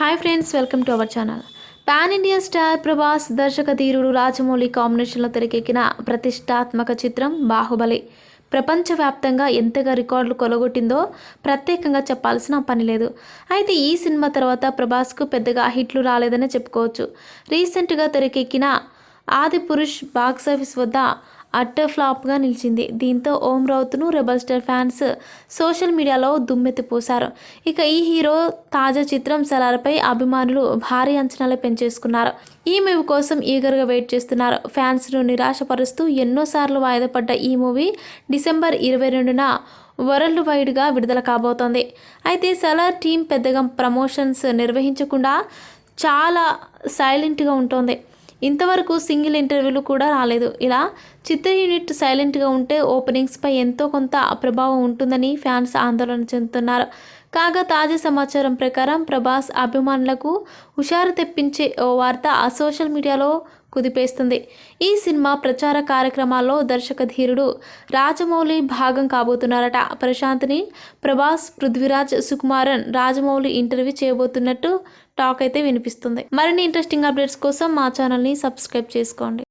Hi friends, welcome to our channel. Pan India star Prabhas దర్శక ధీరుడు రాజమౌళి కాంబినేషన్లో తెరకెక్కిన ప్రతిష్టాత్మక చిత్రం బాహుబలి ప్రపంచవ్యాప్తంగా ఎంతగా రికార్డులు కొలగొట్టిందో ప్రత్యేకంగా చెప్పాల్సిన పని లేదు. అయితే ఈ సినిమా తర్వాత ప్రభాస్కు పెద్దగా హిట్లు రాలేదనే చెప్పుకోవచ్చు. రీసెంట్గా తెరకెక్కిన ఆది పురుష్ బాక్సాఫీస్ వద్ద అట్టర్ ఫ్లాప్గా నిలిచింది. దీంతో ఓం రౌత్ను రెబల్ స్టార్ ఫ్యాన్స్ సోషల్ మీడియాలో దుమ్మెత్తిపోశారు. ఇక ఈ హీరో తాజా చిత్రం సలార్పై అభిమానులు భారీ అంచనాలు పెంచేసుకున్నారు. ఈ మూవీ కోసం ఈగర్గా వెయిట్ చేస్తున్నారు. ఫ్యాన్స్ను నిరాశపరుస్తూ ఎన్నోసార్లు వాయిదా పడ్డ ఈ మూవీ డిసెంబర్ 22న వరల్డ్ వైడ్గా విడుదల కాబోతోంది. అయితే సలార్ టీం పెద్దగా ప్రమోషన్స్ నిర్వహించకుండా చాలా సైలెంట్గా ఉంటుంది. ఇంతవరకు సింగిల్ ఇంటర్వ్యూలు కూడా రాలేదు. ఇలా చిత్ర యూనిట్ సైలెంట్గా ఉంటే ఓపెనింగ్స్పై ఎంతో కొంత ప్రభావం ఉంటుందని ఫ్యాన్స్ ఆందోళన చెందుతున్నారు. కాగా తాజా సమాచారం ప్రకారం ప్రభాస్ అభిమానులకు హుషారు తెప్పించే ఓ వార్త ఆ సోషల్ మీడియాలో కుదిపేస్తుంది. ఈ సినిమా ప్రచార కార్యక్రమాల్లో దర్శక ధీరుడు రాజమౌళి భాగం కాబోతున్నారట. ప్రశాంత్ నీల్, ప్రభాస్, పృథ్వీరాజ్, సుకుమారన్ రాజమౌళి ఇంటర్వ్యూ చేయబోతున్నట్టు టాక్ అయితే వినిపిస్తుంది. మరిన్ని ఇంట్రెస్టింగ్ అప్డేట్స్ కోసం మా ఛానల్ని సబ్స్క్రైబ్ చేసుకోండి.